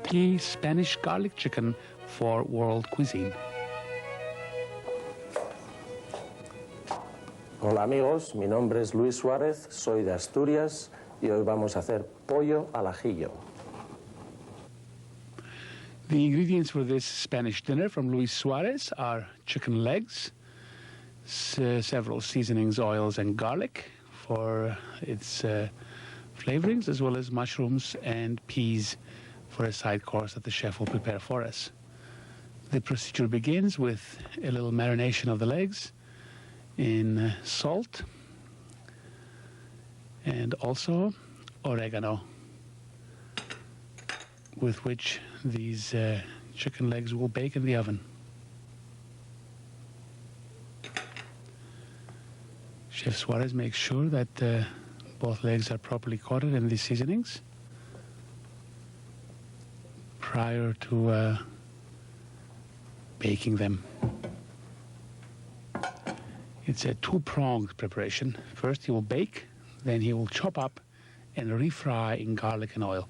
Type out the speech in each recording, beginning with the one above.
Tea Spanish garlic chicken for World Cuisine. Hola amigos, mi nombre es Luis Suárez, soy de Asturias y hoy vamos a hacer pollo al ajillo. The ingredients for this Spanish dinner from Luis Suarez are chicken legs, several seasonings, oils and garlic for its flavorings, as well as mushrooms and peas for a side course that the chef will prepare for us. The procedure begins with a little marination of the legs in salt and also oregano, with which these chicken legs will bake in the oven. Chef Suarez makes sure that both legs are properly coated in these seasonings prior to baking them. It's a two-pronged preparation. First he will bake, then he will chop up and refry in garlic and oil.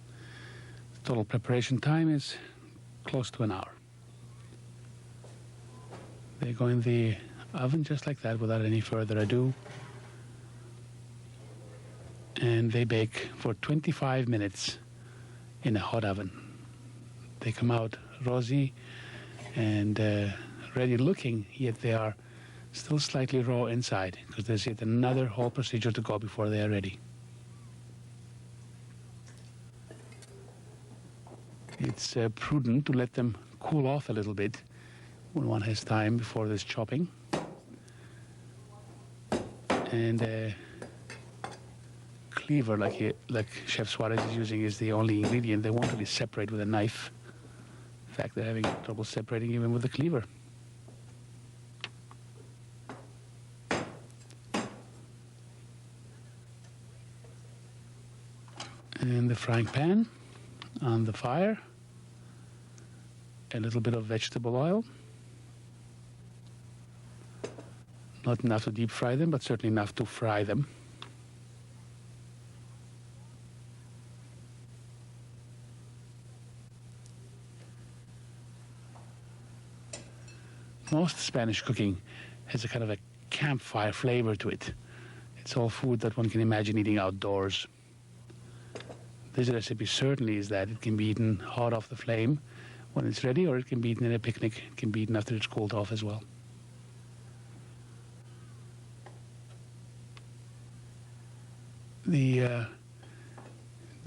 The total preparation time is close to an hour. They go in the oven just like that without any further ado. And they bake for 25 minutes in a hot oven. They come out rosy and ready looking, yet they are still slightly raw inside because there's yet another whole procedure to go before they are ready. It's prudent to let them cool off a little bit when one has time before this chopping. And a cleaver like Chef Suarez is using is the only ingredient. They won't really separate with a knife. In fact, they're having trouble separating even with the cleaver. And the frying pan on the fire, a little bit of vegetable oil. Not enough to deep fry them, but certainly enough to fry them. Most Spanish cooking has a kind of a campfire flavor to it. It's all food that one can imagine eating outdoors. This recipe certainly is that. It can be eaten hot off the flame when it's ready, or it can be eaten in a picnic. It can be eaten after it's cooled off as well. The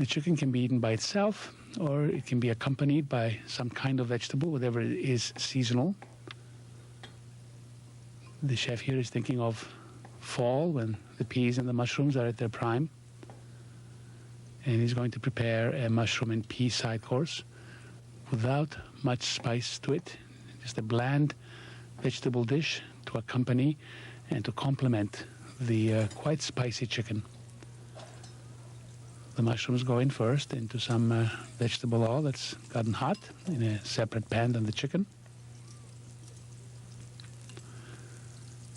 chicken can be eaten by itself, or it can be accompanied by some kind of vegetable, whatever is seasonal. The chef here is thinking of fall, when the peas and the mushrooms are at their prime. And he's going to prepare a mushroom and pea side course without much spice to it. Just a bland vegetable dish to accompany and to complement the quite spicy chicken. The mushrooms go in first into some vegetable oil that's gotten hot in a separate pan than the chicken.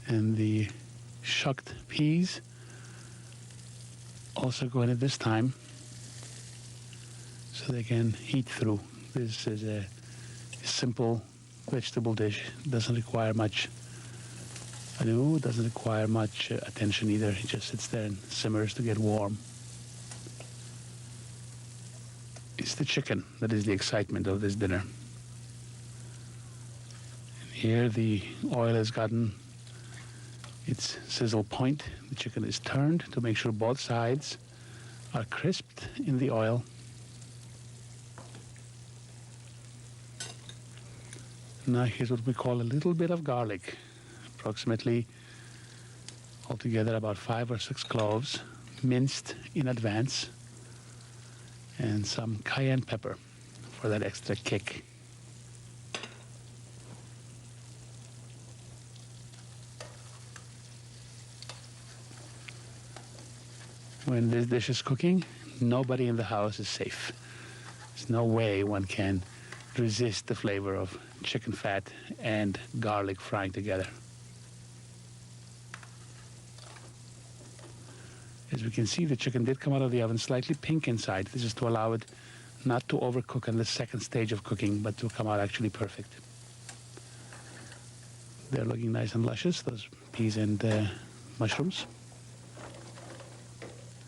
And the shucked peas also go in at this time so they can heat through. This is a simple vegetable dish. It doesn't require much ado, doesn't require much attention either. It just sits there and simmers to get warm. It's the chicken that is the excitement of this dinner. And here the oil has gotten its sizzle point. The chicken is turned to make sure both sides are crisped in the oil. Now here's what we call a little bit of garlic, approximately altogether about 5 or 6 cloves, minced in advance, and some cayenne pepper for that extra kick. When this dish is cooking, nobody in the house is safe. There's no way one can resist the flavor of chicken fat and garlic frying together. As we can see, the chicken did come out of the oven slightly pink inside. This is to allow it not to overcook on the second stage of cooking, but to come out actually perfect. They're looking nice and luscious, those peas and mushrooms.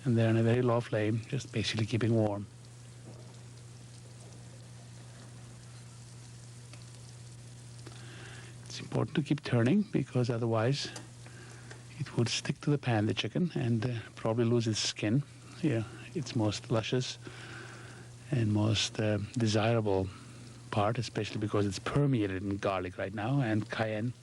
And they're on a very low flame, just basically keeping warm. It's important to keep turning because otherwise it would stick to the pan, the chicken, and probably lose its skin. Yeah, its most luscious and most desirable part, especially because it's permeated in garlic right now and cayenne.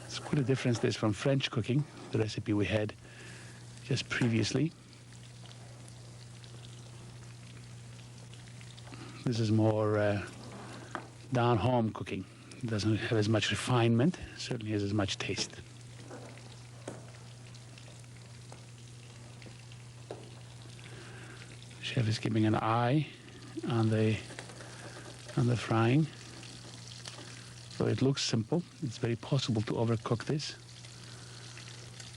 It's quite a difference this from French cooking, the recipe we had just previously. This is more down-home cooking. It doesn't have as much refinement, certainly has as much taste. Chef is keeping an eye on the frying. So it looks simple. It's very possible to overcook this.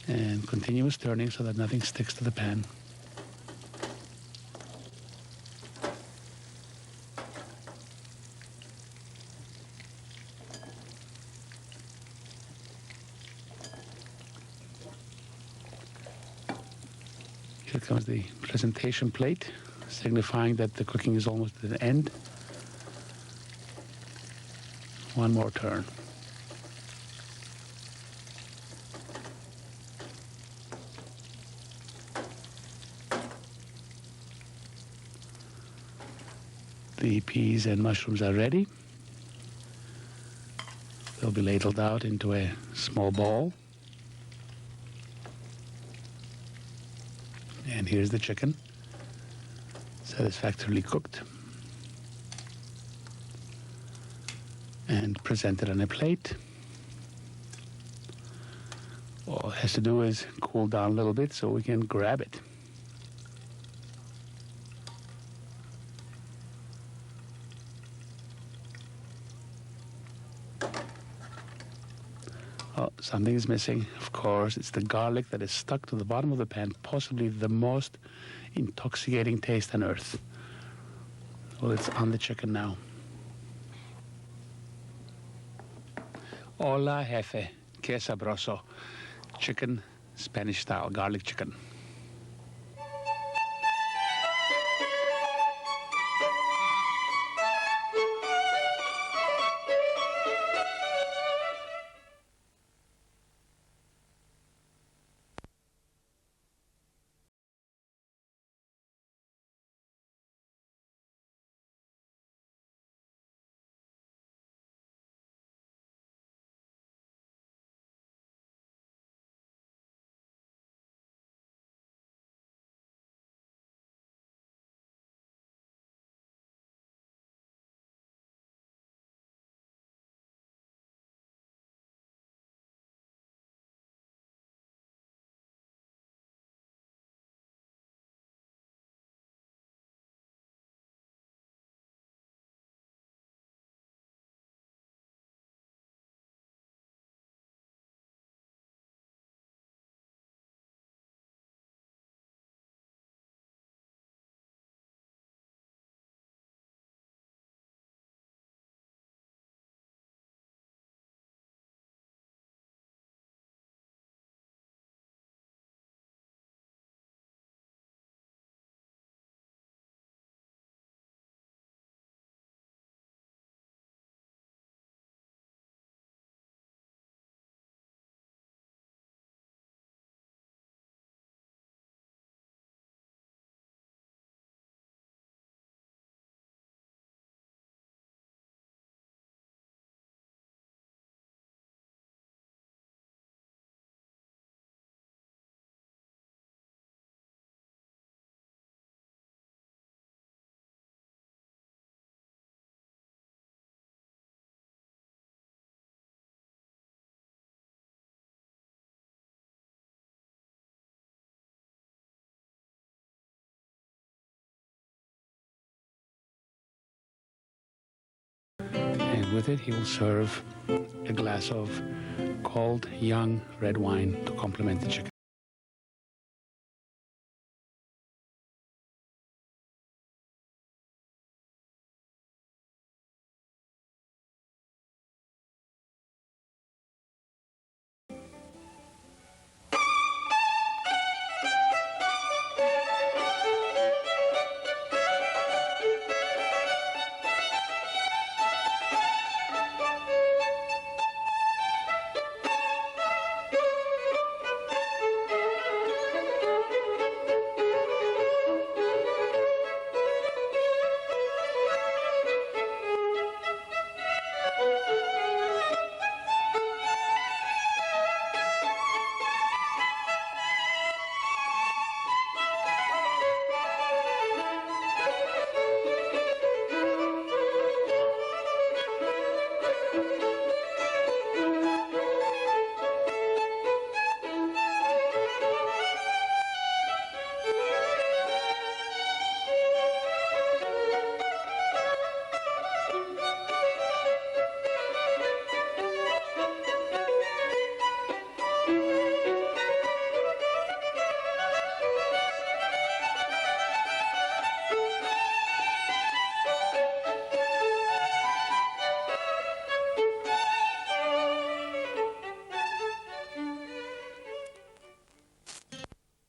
And continuous turning so that nothing sticks to the pan. Here comes the presentation plate, signifying that the cooking is almost at an end. One more turn. The peas and mushrooms are ready. They'll be ladled out into a small bowl. And here's the chicken, satisfactorily cooked and presented on a plate. All it has to do is cool down a little bit so we can grab it. Oh, something is missing. Of course, it's the garlic that is stuck to the bottom of the pan, possibly the most intoxicating taste on earth. Well, it's on the chicken now. Hola, jefe. Que sabroso. Chicken, Spanish style, garlic chicken. And with it, he will serve a glass of cold, young red wine to complement the chicken.